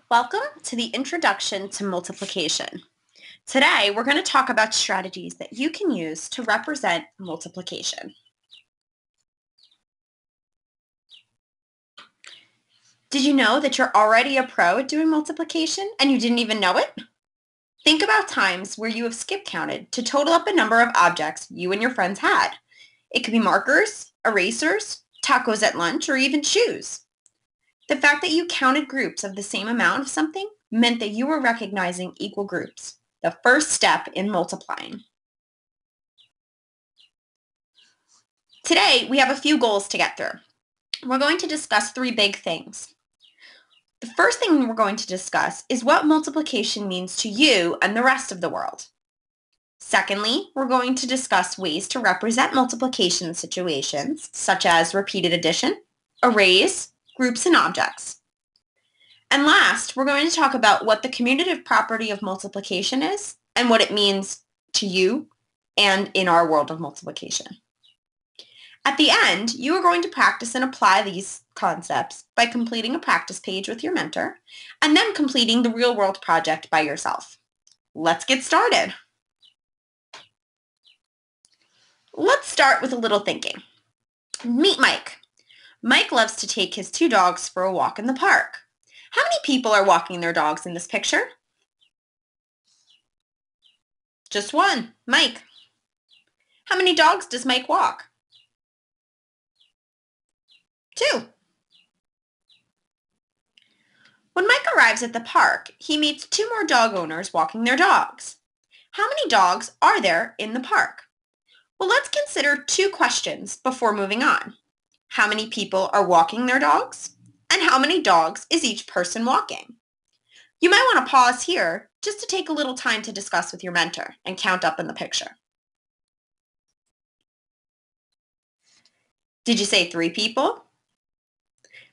Welcome to the Introduction to Multiplication. Today, we're going to talk about strategies that you can use to represent multiplication. Did you know that you're already a pro at doing multiplication and you didn't even know it? Think about times where you have skip counted to total up a number of objects you and your friends had. It could be markers, erasers, tacos at lunch, or even shoes. The fact that you counted groups of the same amount of something meant that you were recognizing equal groups, the first step in multiplying. Today, we have a few goals to get through. We're going to discuss three big things. The first thing we're going to discuss is what multiplication means to you and the rest of the world. Secondly, we're going to discuss ways to represent multiplication situations, such as repeated addition, arrays, groups, and objects. And last, we're going to talk about what the commutative property of multiplication is and what it means to you and in our world of multiplication. At the end, you are going to practice and apply these concepts by completing a practice page with your mentor and then completing the real-world project by yourself. Let's get started. Let's start with a little thinking. Meet Mike. Mike loves to take his two dogs for a walk in the park. How many people are walking their dogs in this picture? Just one, Mike. How many dogs does Mike walk? Two. When Mike arrives at the park, he meets two more dog owners walking their dogs. How many dogs are there in the park? Well, let's consider two questions before moving on. How many people are walking their dogs? And how many dogs is each person walking? You might want to pause here just to take a little time to discuss with your mentor and count up in the picture. Did you say three people?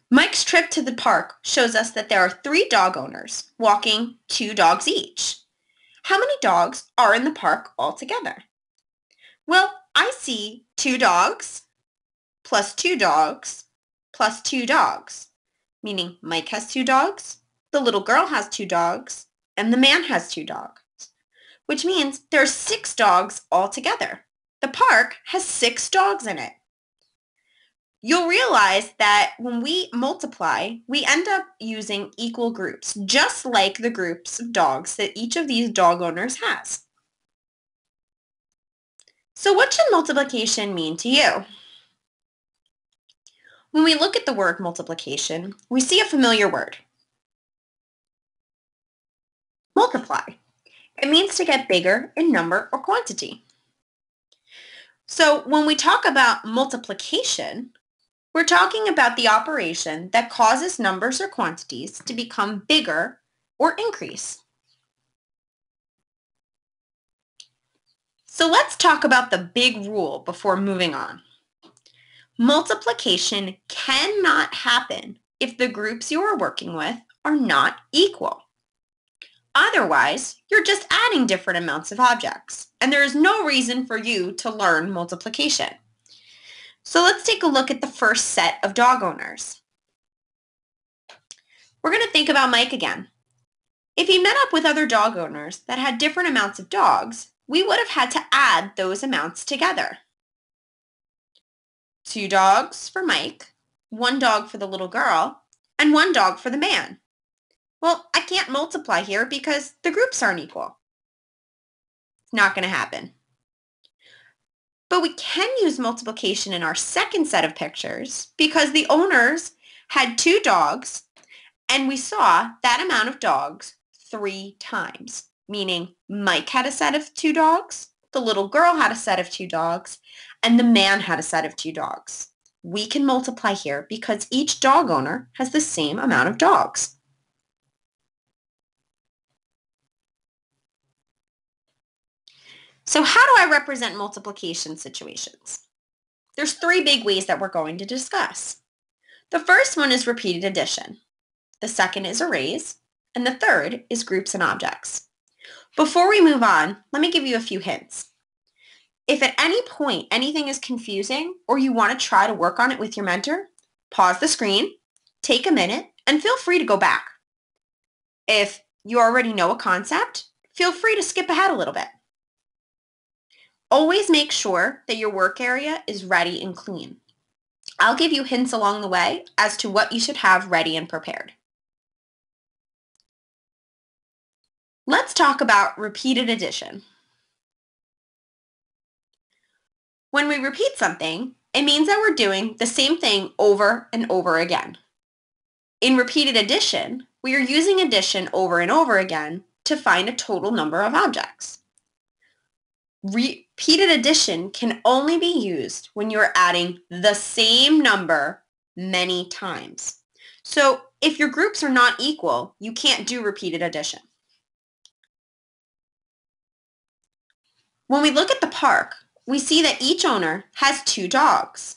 Mike's trip to the park shows us that there are three dog owners walking two dogs each. How many dogs are in the park altogether? Well, I see two dogs plus two dogs plus two dogs, meaning Mike has two dogs, the little girl has two dogs, and the man has two dogs, which means there are 6 dogs altogether. The park has 6 dogs in it. You'll realize that when we multiply, we end up using equal groups, just like the groups of dogs that each of these dog owners has. So what should multiplication mean to you? When we look at the word multiplication, we see a familiar word. Multiply. It means to get bigger in number or quantity. So when we talk about multiplication, we're talking about the operation that causes numbers or quantities to become bigger or increase. So let's talk about the big rule before moving on. Multiplication cannot happen if the groups you are working with are not equal. Otherwise, you're just adding different amounts of objects, and there is no reason for you to learn multiplication. So let's take a look at the first set of dog owners. We're going to think about Mike again. If he met up with other dog owners that had different amounts of dogs, we would have had to add those amounts together. 2 dogs for Mike, 1 dog for the little girl, and 1 dog for the man. Well, I can't multiply here because the groups aren't equal. It's not going to happen. But we can use multiplication in our second set of pictures because the owners had 2 dogs and we saw that amount of dogs 3 times, meaning Mike had a set of 2 dogs, the little girl had a set of 2 dogs, and the man had a set of 2 dogs. We can multiply here because each dog owner has the same amount of dogs. So how do I represent multiplication situations? There's 3 big ways that we're going to discuss. The first one is repeated addition. The second is arrays, and the third is groups and objects. Before we move on, let me give you a few hints. If at any point anything is confusing or you want to try to work on it with your mentor, pause the screen, take a minute, and feel free to go back. If you already know a concept, feel free to skip ahead a little bit. Always make sure that your work area is ready and clean. I'll give you hints along the way as to what you should have ready and prepared. Let's talk about repeated addition. When we repeat something, it means that we're doing the same thing over and over again. In repeated addition, we are using addition over and over again to find a total number of objects. Repeated addition can only be used when you're adding the same number many times. So if your groups are not equal, you can't do repeated addition. When we look at the park, we see that each owner has 2 dogs.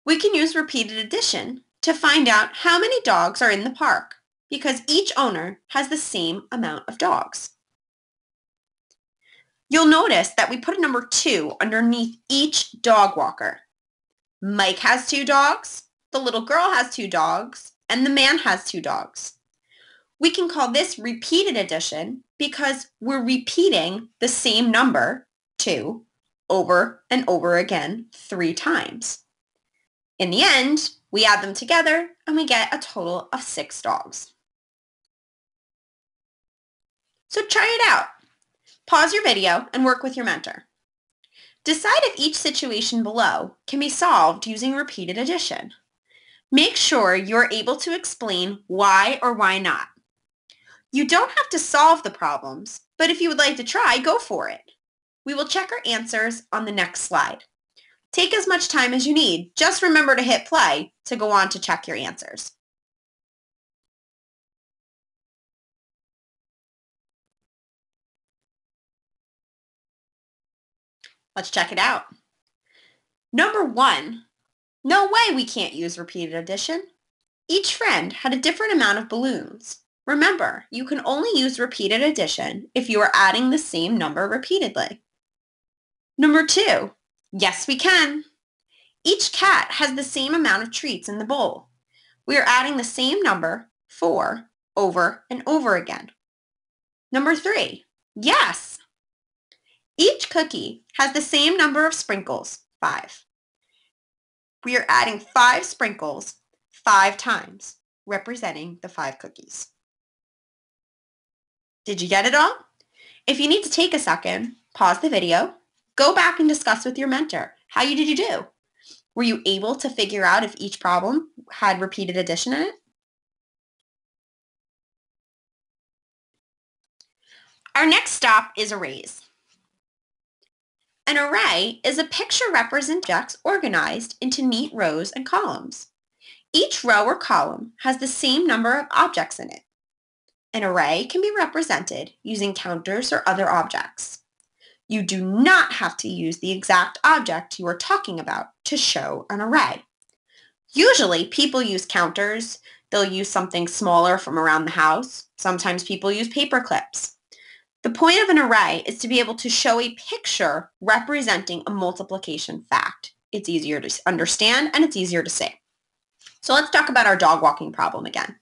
We can use repeated addition to find out how many dogs are in the park because each owner has the same amount of dogs. You'll notice that we put a number 2 underneath each dog walker. Mike has 2 dogs, the little girl has 2 dogs, and the man has 2 dogs. We can call this repeated addition because we're repeating the same number, 2, over and over again 3 times. In the end, we add them together and we get a total of 6 dogs. So try it out. Pause your video and work with your mentor. Decide if each situation below can be solved using repeated addition. Make sure you're able to explain why or why not. You don't have to solve the problems, but if you would like to try, go for it. We will check our answers on the next slide. Take as much time as you need. Just remember to hit play to go on to check your answers. Let's check it out. Number 1, no way we can't use repeated addition. Each friend had a different amount of balloons. Remember, you can only use repeated addition if you are adding the same number repeatedly. Number 2, yes we can. Each cat has the same amount of treats in the bowl. We are adding the same number, 4, over and over again. Number 3, yes. Each cookie has the same number of sprinkles, 5. We are adding 5 sprinkles 5 times, representing the 5 cookies. Did you get it all? If you need to take a second, pause the video, go back and discuss with your mentor. How did you do? Were you able to figure out if each problem had repeated addition in it? Our next stop is arrays. An array is a picture representing objects organized into neat rows and columns. Each row or column has the same number of objects in it. An array can be represented using counters or other objects. You do not have to use the exact object you are talking about to show an array. Usually, people use counters. They'll use something smaller from around the house. Sometimes people use paper clips. The point of an array is to be able to show a picture representing a multiplication fact. It's easier to understand and it's easier to see. So let's talk about our dog walking problem again.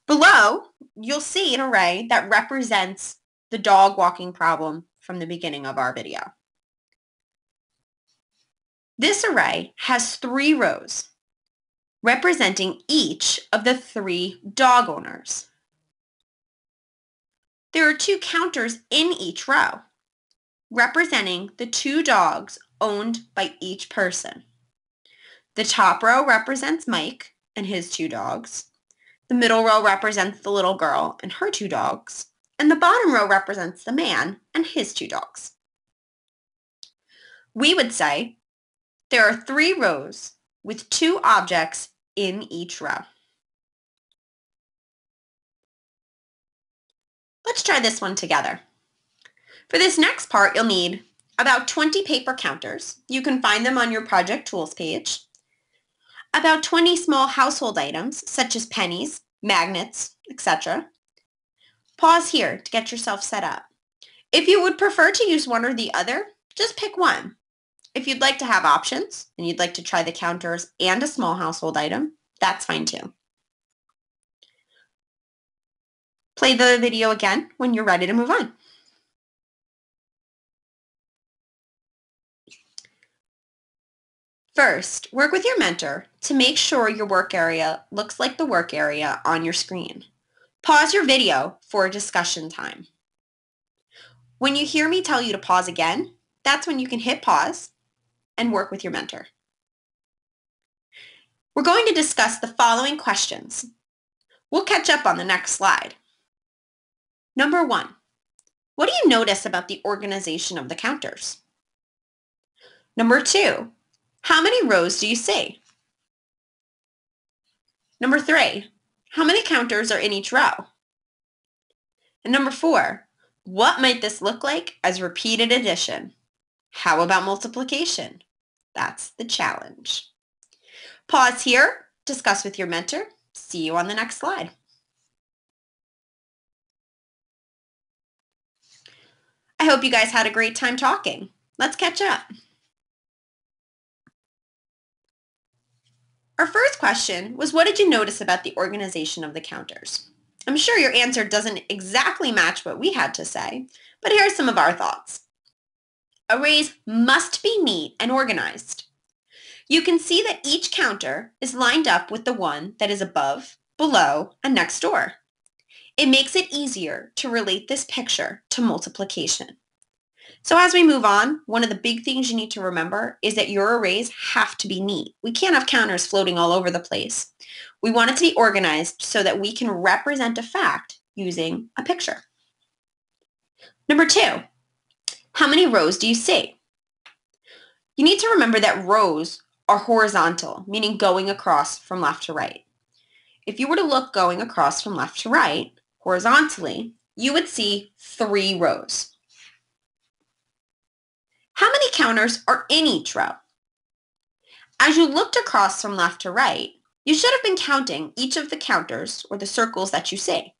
Below, you'll see an array that represents the dog walking problem from the beginning of our video. This array has 3 rows representing each of the 3 dog owners. There are 2 counters in each row, representing the 2 dogs owned by each person. The top row represents Mike and his 2 dogs. The middle row represents the little girl and her 2 dogs. And the bottom row represents the man and his 2 dogs. We would say there are 3 rows with 2 objects in each row. Let's try this one together. For this next part, you'll need about 20 paper counters. You can find them on your project tools page. About 20 small household items, such as pennies, magnets, etc. Pause here to get yourself set up. If you would prefer to use one or the other, just pick one. If you'd like to have options and you'd like to try the counters and a small household item, that's fine too. Play the video again when you're ready to move on. First, work with your mentor to make sure your work area looks like the work area on your screen. Pause your video for discussion time. When you hear me tell you to pause again, that's when you can hit pause and work with your mentor. We're going to discuss the following questions. We'll catch up on the next slide. Number 1, what do you notice about the organization of the counters? Number 2, how many rows do you see? Number 3, how many counters are in each row? And number 4, what might this look like as repeated addition? How about multiplication? That's the challenge. Pause here, discuss with your mentor. See you on the next slide. I hope you guys had a great time talking. Let's catch up. Our first question was, what did you notice about the organization of the counters? I'm sure your answer doesn't exactly match what we had to say, but here are some of our thoughts. Arrays must be neat and organized. You can see that each counter is lined up with the one that is above, below, and next door. It makes it easier to relate this picture to multiplication. So as we move on, one of the big things you need to remember is that your arrays have to be neat. We can't have counters floating all over the place. We want it to be organized so that we can represent a fact using a picture. Number 2, how many rows do you see? You need to remember that rows are horizontal, meaning going across from left to right. If you were to look going across from left to right, horizontally, you would see 3 rows. How many counters are in each row? As you looked across from left to right, you should have been counting each of the counters or the circles that you see.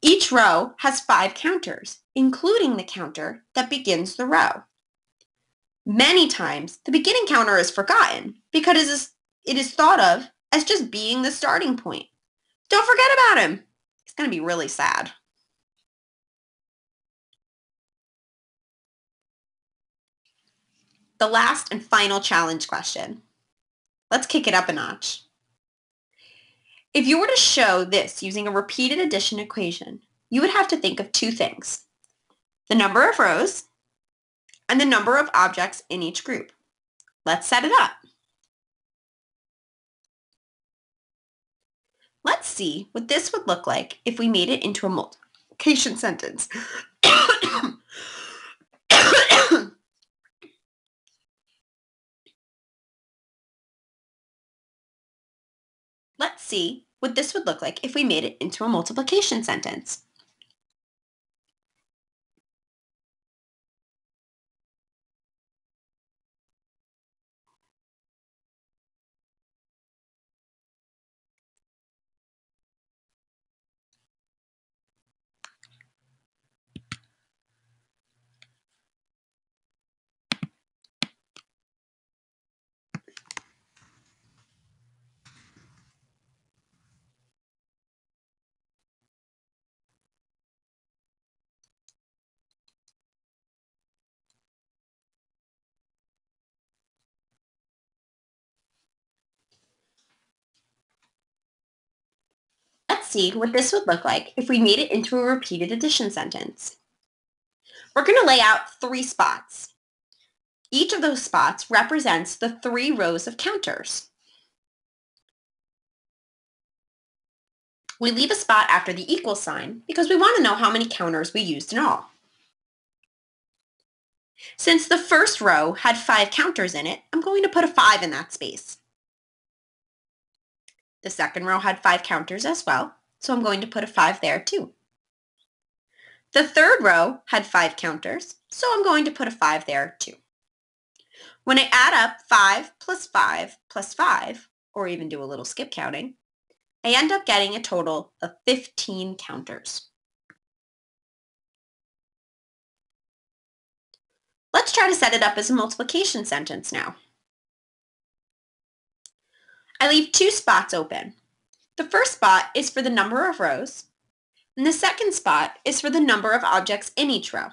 Each row has 5 counters, including the counter that begins the row. Many times, the beginning counter is forgotten because it is thought of as just being the starting point. Don't forget about him. He's going to be really sad. The last and final challenge question. Let's kick it up a notch. If you were to show this using a repeated addition equation, you would have to think of 2 things: the number of rows and the number of objects in each group. Let's set it up. Let's see what this would look like if we made it into a multiplication sentence. Let's see what this would look like if we made it into a multiplication sentence. Let's see what this would look like if we made it into a repeated addition sentence. We're going to lay out 3 spots. Each of those spots represents the 3 rows of counters. We leave a spot after the equal sign because we want to know how many counters we used in all. Since the first row had 5 counters in it, I'm going to put a 5 in that space. The second row had 5 counters as well, so I'm going to put a 5 there too. The third row had 5 counters, so I'm going to put a 5 there too. When I add up 5 plus 5 plus 5, or even do a little skip counting, I end up getting a total of 15 counters. Let's try to set it up as a multiplication sentence now. I leave 2 spots open. The first spot is for the number of rows, And the second spot is for the number of objects in each row.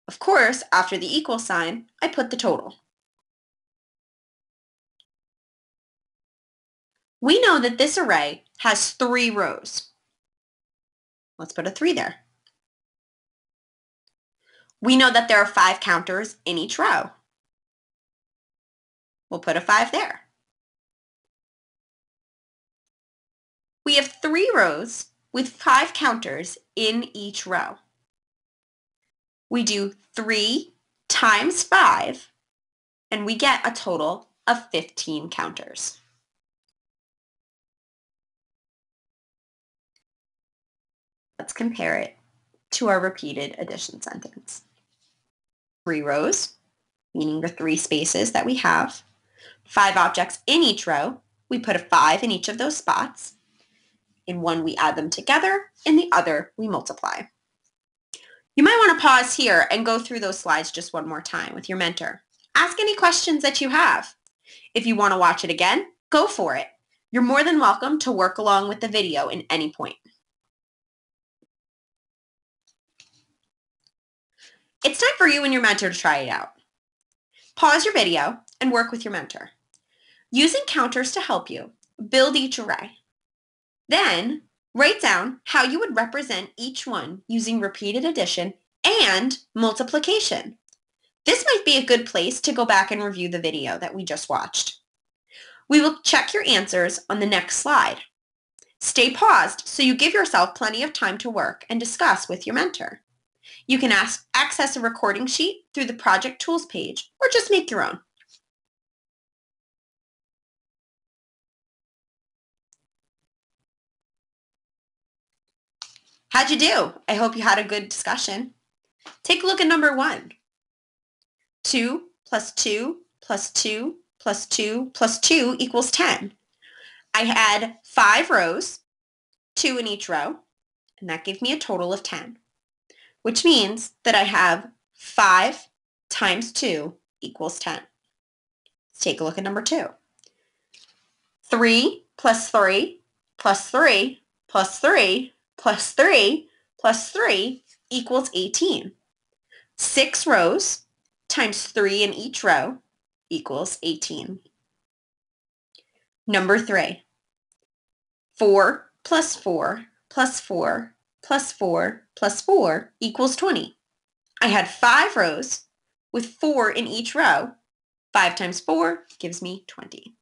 Of course, after the equal sign, I put the total. We know that this array has 3 rows. Let's put a 3 there. We know that there are 5 counters in each row. We'll put a 5 there. We have 3 rows with 5 counters in each row. We do 3 times 5, and we get a total of 15 counters. Let's compare it to our repeated addition sentence. 3 rows, meaning the 3 spaces that we have. 5 objects in each row. We put a 5 in each of those spots. In one, we add them together. In the other, we multiply. You might want to pause here and go through those slides just one more time with your mentor. Ask any questions that you have. If you want to watch it again, go for it. You're more than welcome to work along with the video in any point. It's time for you and your mentor to try it out. Pause your video and work with your mentor. Using counters to help you, build each array. Then, write down how you would represent each one using repeated addition and multiplication. This might be a good place to go back and review the video that we just watched. We will check your answers on the next slide. Stay paused so you give yourself plenty of time to work and discuss with your mentor. You can access a recording sheet through the Project Tools page or just make your own. How'd you do? I hope you had a good discussion. Take a look at number 1. 2 plus 2 plus 2 plus 2 plus 2 equals 10. I had 5 rows, 2 in each row, and that gave me a total of 10, which means that I have 5 times 2 equals 10. Let's take a look at number 2. 3 plus 3 plus 3 plus 3 plus 3 plus 3 equals 18. 6 rows times 3 in each row equals 18. Number 3. 4 plus 4 plus 4 plus 4 plus 4 equals 20. I had 5 rows with 4 in each row. 5 times 4 gives me 20.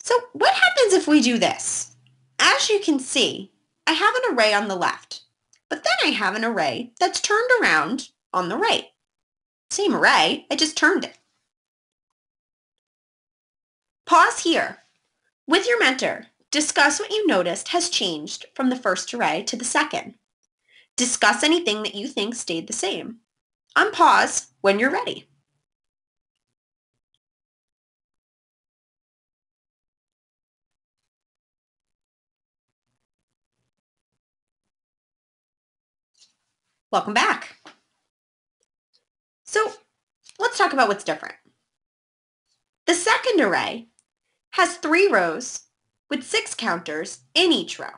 So what happens if we do this? As you can see, I have an array on the left, but then I have an array that's turned around on the right. Same array, I just turned it. Pause here. With your mentor, discuss what you noticed has changed from the first array to the second. Discuss anything that you think stayed the same. Unpause when you're ready. Welcome back. So let's talk about what's different. The second array has 3 rows with 6 counters in each row.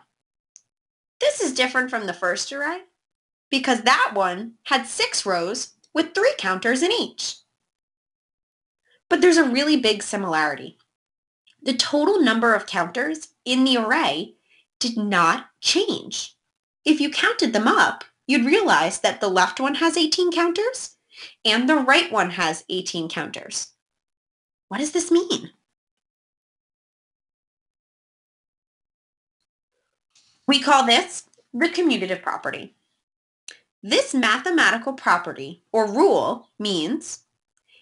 This is different from the first array because that one had 6 rows with 3 counters in each. But there's a really big similarity. The total number of counters in the array did not change. If you counted them up, you'd realize that the left one has 18 counters and the right one has 18 counters. What does this mean? We call this the commutative property. This mathematical property or rule means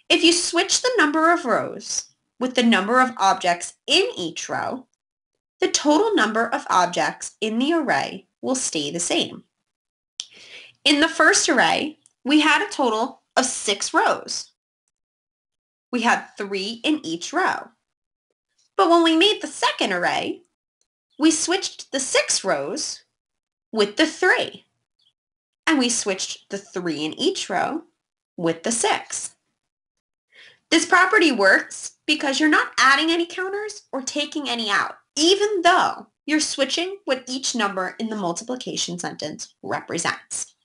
if you switch the number of rows with the number of objects in each row, the total number of objects in the array will stay the same. In the first array, we had a total of 6 rows. We had 3 in each row. But when we made the second array, we switched the 6 rows with the 3. And we switched the 3 in each row with the 6. This property works because you're not adding any counters or taking any out, even though you're switching what each number in the multiplication sentence represents.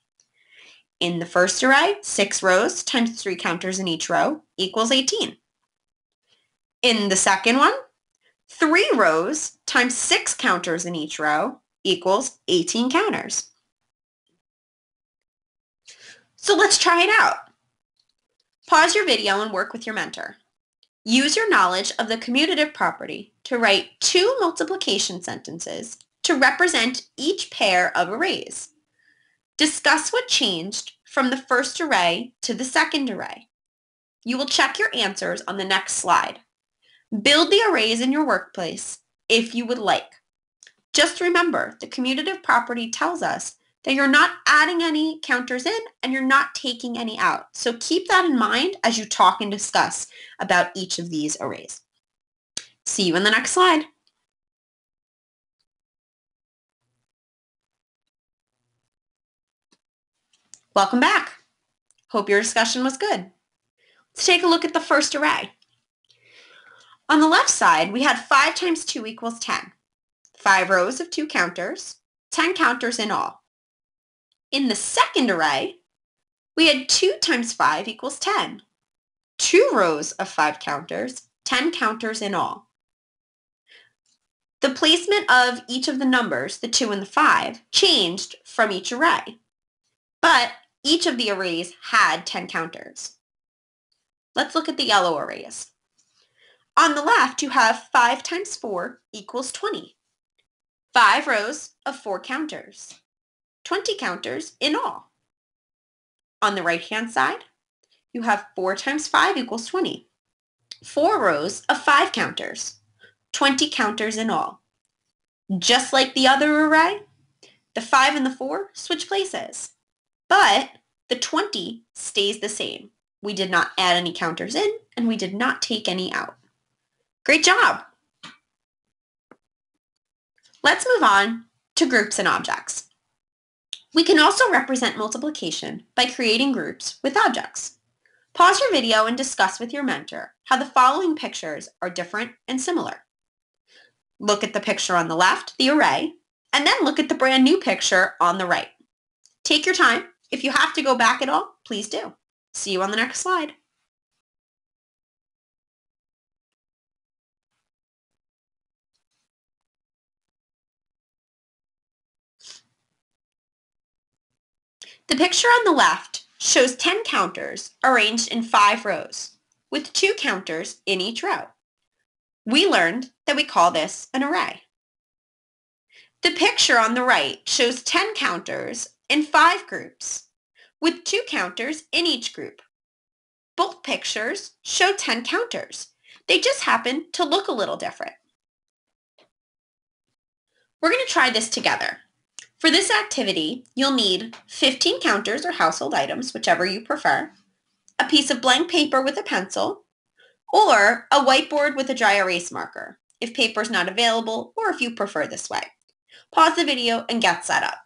In the first array, 6 rows times 3 counters in each row equals 18. In the second one, 3 rows times 6 counters in each row equals 18 counters. So let's try it out. Pause your video and work with your mentor. Use your knowledge of the commutative property to write 2 multiplication sentences to represent each pair of arrays. Discuss what changed from the first array to the second array. You will check your answers on the next slide. Build the arrays in your workplace if you would like. Just remember, the commutative property tells us that you're not adding any counters in and you're not taking any out. So keep that in mind as you talk and discuss about each of these arrays. See you in the next slide. Welcome back. Hope your discussion was good. Let's take a look at the first array. On the left side, we had 5 times 2 equals 10. 5 rows of 2 counters, 10 counters in all. In the second array, we had 2 times 5 equals 10. 2 rows of 5 counters, 10 counters in all. The placement of each of the numbers, the 2 and the 5, changed from each array, but each of the arrays had 10 counters. Let's look at the yellow arrays. On the left, you have 5 times 4 equals 20. 5 rows of 4 counters. 20 counters in all. On the right-hand side, you have 4 times 5 equals 20. 4 rows of 5 counters. 20 counters in all. Just like the other array, the 5 and the 4 switch places, but the 20 stays the same. We did not add any counters in, and we did not take any out. Great job! Let's move on to groups and objects. We can also represent multiplication by creating groups with objects. Pause your video and discuss with your mentor how the following pictures are different and similar. Look at the picture on the left, the array, and then look at the brand new picture on the right. Take your time. If you have to go back at all, please do. See you on the next slide. The picture on the left shows 10 counters arranged in 5 rows, with 2 counters in each row. We learned that we call this an array. The picture on the right shows 10 counters in 5 groups, with 2 counters in each group. Both pictures show 10 counters. They just happen to look a little different. We're going to try this together. For this activity, you'll need 15 counters or household items, whichever you prefer, a piece of blank paper with a pencil, or a whiteboard with a dry erase marker, if paper is not available or if you prefer this way. Pause the video and get set up.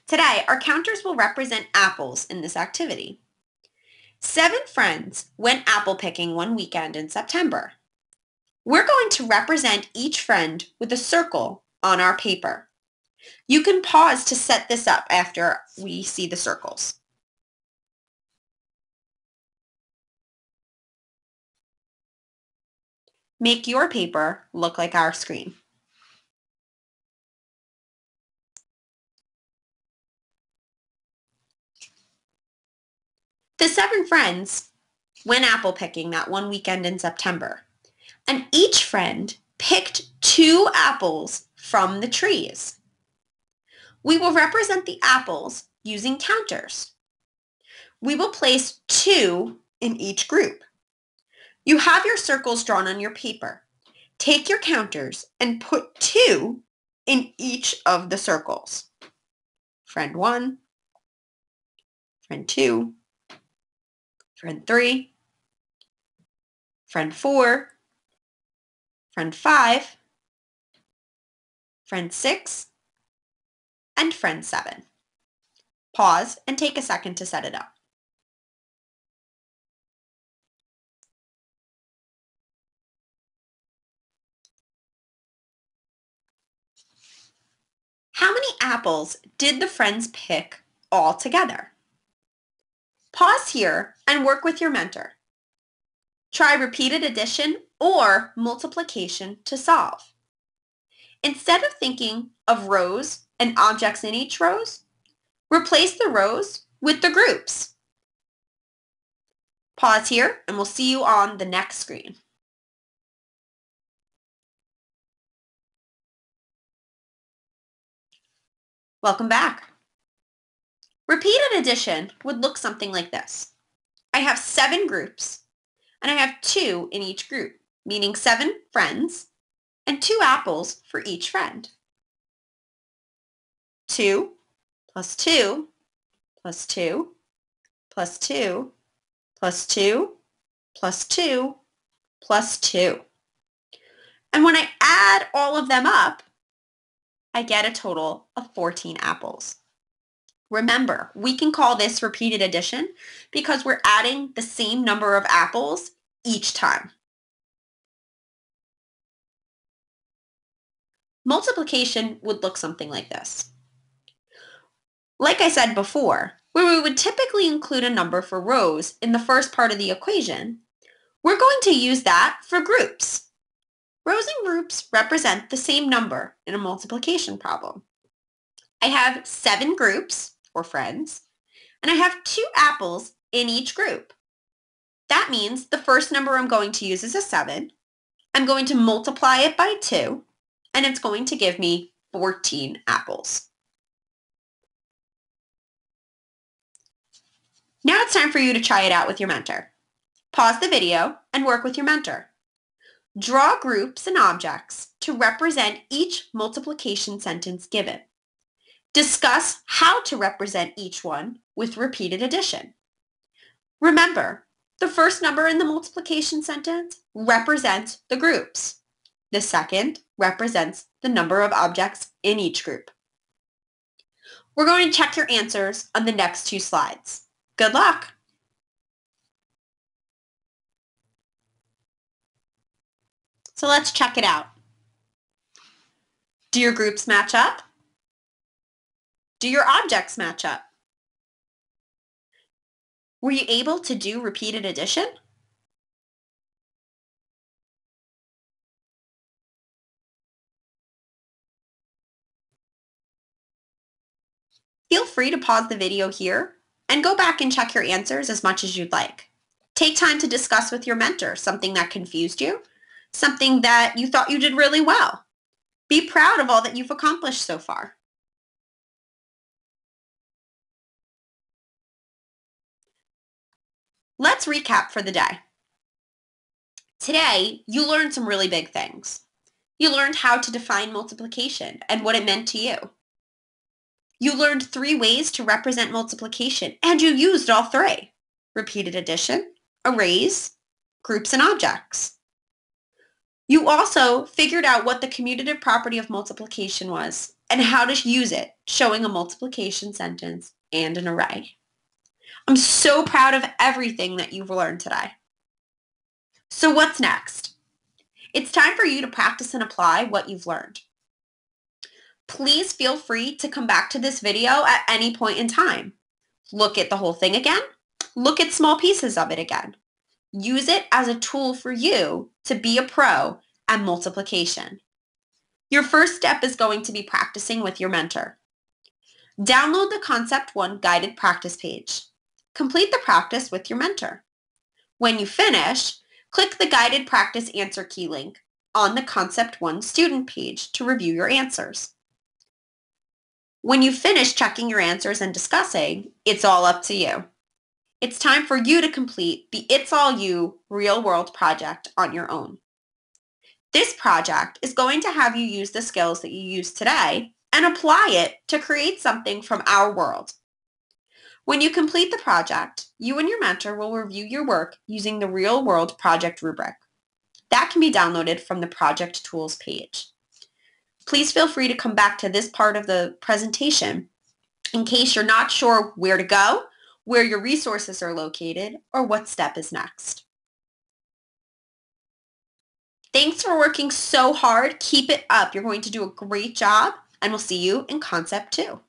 Today, our counters will represent apples in this activity. 7 friends went apple picking one weekend in September. We're going to represent each friend with a circle on our paper. You can pause to set this up after we see the circles. Make your paper look like our screen. The 7 friends went apple picking that one weekend in September, and each friend picked 2 apples from the trees. We will represent the apples using counters. We will place 2 in each group. You have your circles drawn on your paper. Take your counters and put 2 in each of the circles. Friend 1, friend 2, friend 3, friend 4, friend 5, friend 6, and friend 7. Pause and take a second to set it up. How many apples did the friends pick all together? Pause here and work with your mentor. Try repeated addition or multiplication to solve. Instead of thinking of rows and objects in each rows, replace the rows with the groups. Pause here and we'll see you on the next screen. Welcome back. Repeated addition would look something like this. I have 7 groups and I have 2 in each group, meaning 7 friends and 2 apples for each friend. 2 plus 2 plus 2 plus 2 plus 2 plus 2 plus 2. And when I add all of them up, I get a total of 14 apples. Remember, we can call this repeated addition because we're adding the same number of apples each time. Multiplication would look something like this. Like I said before, where we would typically include a number for rows in the first part of the equation, we're going to use that for groups. Rows and groups represent the same number in a multiplication problem. I have 7 groups, or friends, and I have 2 apples in each group. That means the first number I'm going to use is a 7. I'm going to multiply it by 2, and it's going to give me 14 apples. Now it's time for you to try it out with your mentor. Pause the video and work with your mentor. Draw groups and objects to represent each multiplication sentence given. Discuss how to represent each one with repeated addition. Remember, the first number in the multiplication sentence represents the groups. The second represents the number of objects in each group. We're going to check your answers on the next 2 slides. Good luck! So let's check it out. Do your groups match up? Do your objects match up? Were you able to do repeated addition? Feel free to pause the video here and go back and check your answers as much as you'd like. Take time to discuss with your mentor something that confused you, something that you thought you did really well. Be proud of all that you've accomplished so far. Let's recap for the day. Today, you learned some really big things. You learned how to define multiplication and what it meant to you. You learned 3 ways to represent multiplication, and you used all 3. Repeated addition, arrays, groups, and objects. You also figured out what the commutative property of multiplication was and how to use it, showing a multiplication sentence and an array. I'm so proud of everything that you've learned today. So what's next? It's time for you to practice and apply what you've learned. Please feel free to come back to this video at any point in time. Look at the whole thing again. Look at small pieces of it again. Use it as a tool for you to be a pro at multiplication. Your first step is going to be practicing with your mentor. Download the Concept 1 guided practice page. Complete the practice with your mentor. When you finish, click the guided practice answer key link on the Concept 1 student page to review your answers. When you finish checking your answers and discussing, it's all up to you. It's time for you to complete the It's All You real-world project on your own. This project is going to have you use the skills that you used today and apply it to create something from our world. When you complete the project, you and your mentor will review your work using the real-world project rubric. That can be downloaded from the Project Tools page. Please feel free to come back to this part of the presentation in case you're not sure where to go, where your resources are located, or what step is next. Thanks for working so hard. Keep it up. You're going to do a great job, and we'll see you in Concept 2.